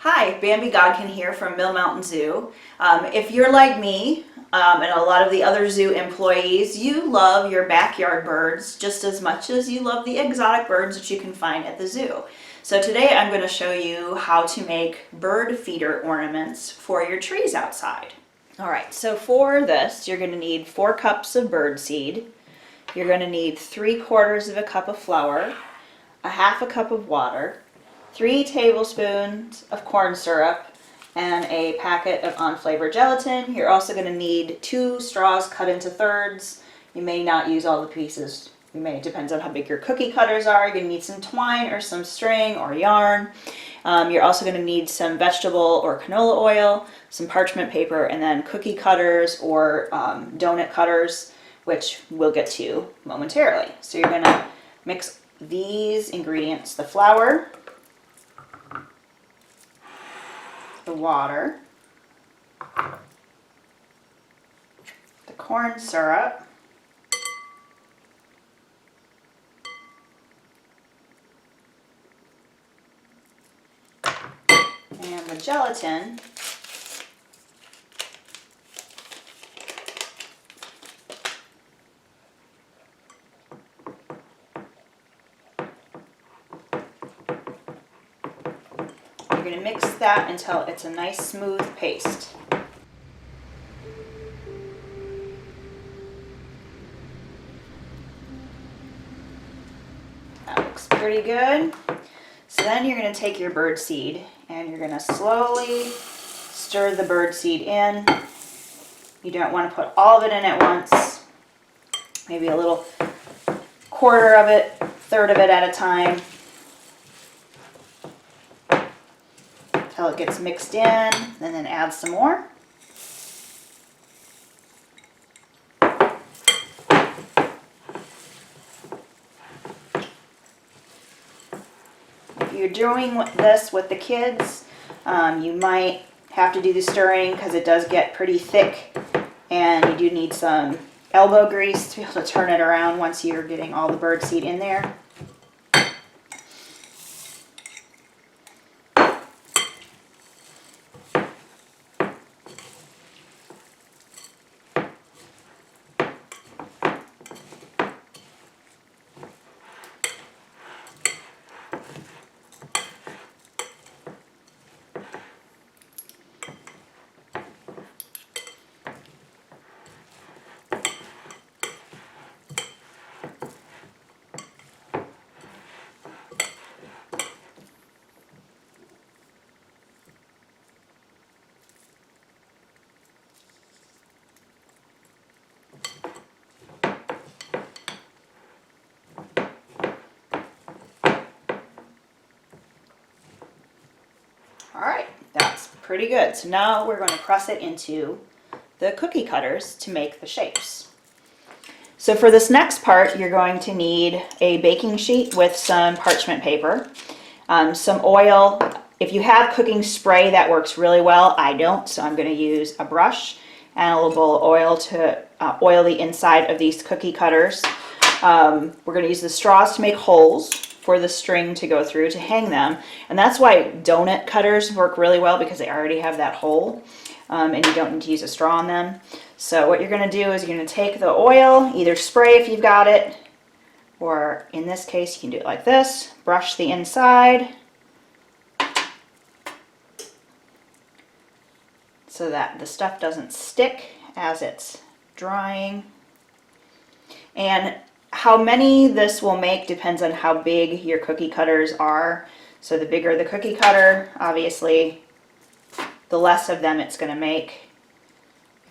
Hi, Bambi Godkin here from Mill Mountain Zoo. If you're like me and a lot of the other zoo employees, you love your backyard birds just as much as you love the exotic birds that you can find at the zoo. So today I'm going to show you how to make bird feeder ornaments for your trees outside. Alright, so for this you're going to need 4 cups of bird seed. You're going to need 3/4 of a cup of flour, a half a cup of water, 3 tablespoons of corn syrup, and a packet of unflavored gelatin. You're also going to need 2 straws cut into thirds. You may not use all the pieces. You may, it depends on how big your cookie cutters are. You're going to need some twine or some string or yarn. You're also going to need some vegetable or canola oil, some parchment paper, and then cookie cutters or donut cutters, which we'll get to momentarily. So you're going to mix these ingredients, the flour, the water, the corn syrup, and the gelatin. You're going to mix that until it's a nice smooth paste. That looks pretty good. So then you're going to take your bird seed and you're going to slowly stir the bird seed in. You don't want to put all of it in at once. Maybe a little quarter of it, third of it at a time, until it gets mixed in, and then add some more. If you're doing this with the kids, you might have to do the stirring because it does get pretty thick, and you do need some elbow grease to be able to turn it around once you're getting all the bird seed in there. Alright, that's pretty good. So now we're going to press it into the cookie cutters to make the shapes. So for this next part, you're going to need a baking sheet with some parchment paper, some oil. If you have cooking spray, that works really well. I don't, so I'm going to use a brush and a little bowl of oil to oil the inside of these cookie cutters. We're going to use the straws to make holes for the string to go through to hang them, and that's why donut cutters work really well, because they already have that hole, and you don't need to use a straw on them. So what you're going to do is you're going to take the oil, either spray if you've got it, or in this case you can do it like this, brush the inside so that the stuff doesn't stick as it's drying. And how many this will make depends on how big your cookie cutters are. So the bigger the cookie cutter, obviously, the less of them it's going to make.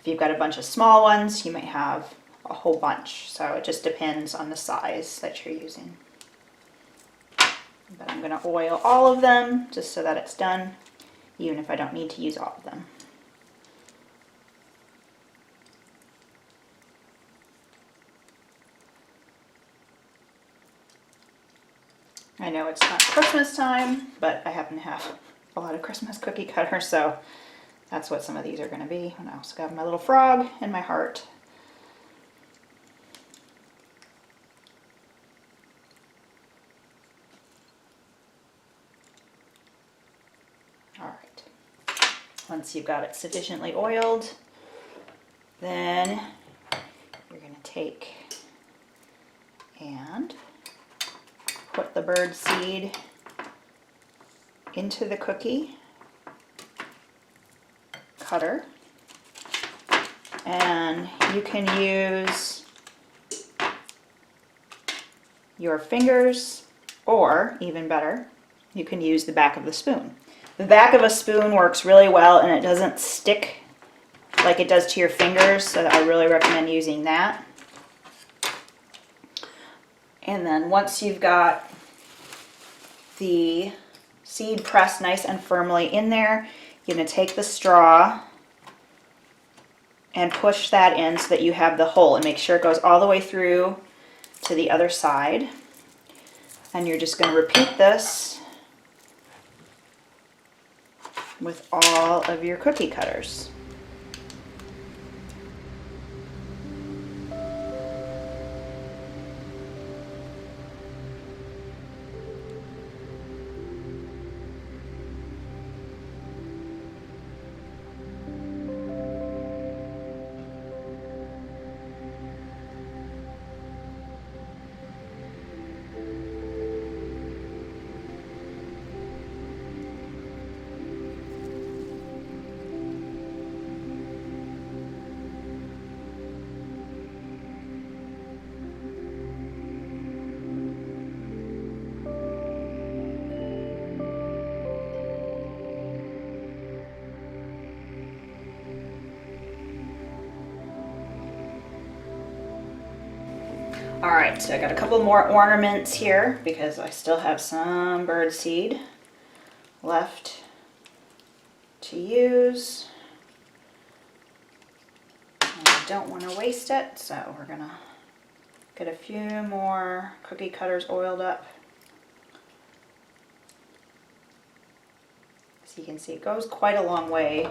If you've got a bunch of small ones, you might have a whole bunch. So it just depends on the size that you're using. But I'm going to oil all of them just so that it's done, even if I don't need to use all of them. I know it's not Christmas time, but I happen to have a lot of Christmas cookie cutters, so that's what some of these are going to be. And I also got my little frog and my heart. All right. Once you've got it sufficiently oiled, then you're going to take and put the bird seed into the cookie cutter, and you can use your fingers, or even better, you can use the back of the spoon. The back of a spoon works really well and it doesn't stick like it does to your fingers, so I really recommend using that. And then once you've got the seed pressed nice and firmly in there, you're going to take the straw and push that in so that you have the hole, and make sure it goes all the way through to the other side. And you're just going to repeat this with all of your cookie cutters. All right, so I got a couple more ornaments here because I still have some bird seed left to use. And I don't want to waste it, so we're gonna get a few more cookie cutters oiled up. So you can see it goes quite a long way.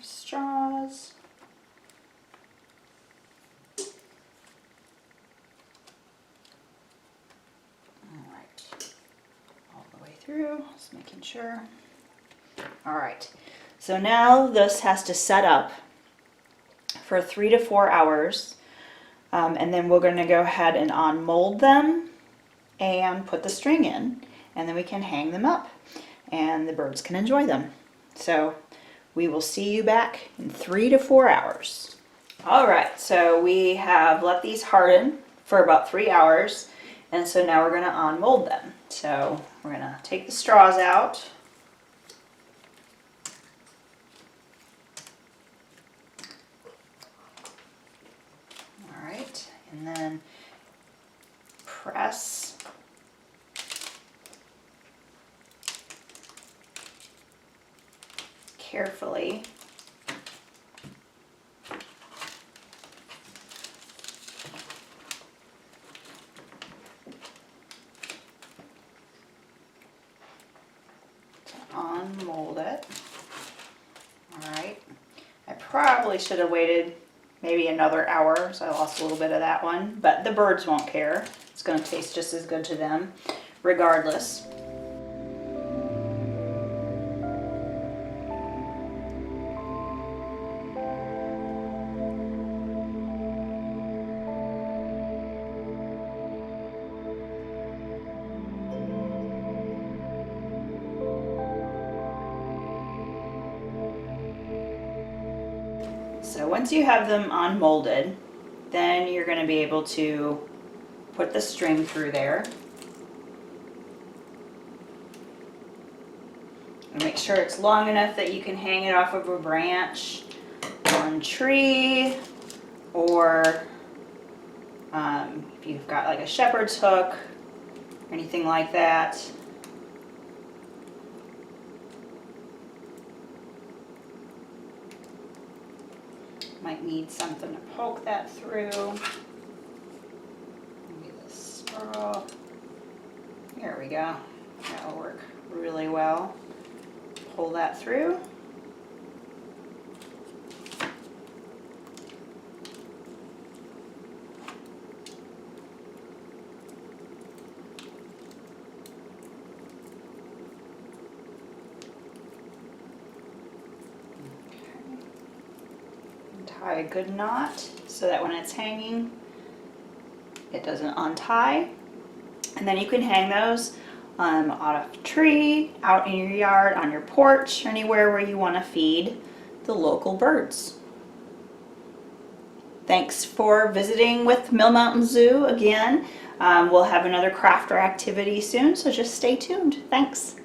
Straws. All right, all the way through, just making sure. All right, so now this has to set up for 3 to 4 hours, and then we're going to go ahead and unmold them and put the string in, and then we can hang them up and the birds can enjoy them. So we will see you back in 3 to 4 hours. All right, so we have let these harden for about 3 hours, and so now we're going to unmold them. So we're going to take the straws out. All right, and then press carefully to unmold it. All right, I probably should have waited maybe another hour, so I lost a little bit of that one, but the birds won't care. It's going to taste just as good to them regardless. So once you have them unmolded, then you're going to be able to put the string through there. And make sure it's long enough that you can hang it off of a branch on a tree, or if you've got like a shepherd's hook or anything like that. Might need something to poke that through. we go. That'll work really well. Pull that through. Tie a good knot so that when it's hanging, it doesn't untie. And then you can hang those on a tree, out in your yard, on your porch, anywhere where you want to feed the local birds. Thanks for visiting with Mill Mountain Zoo again. We'll have another craft or activity soon, so just stay tuned. Thanks.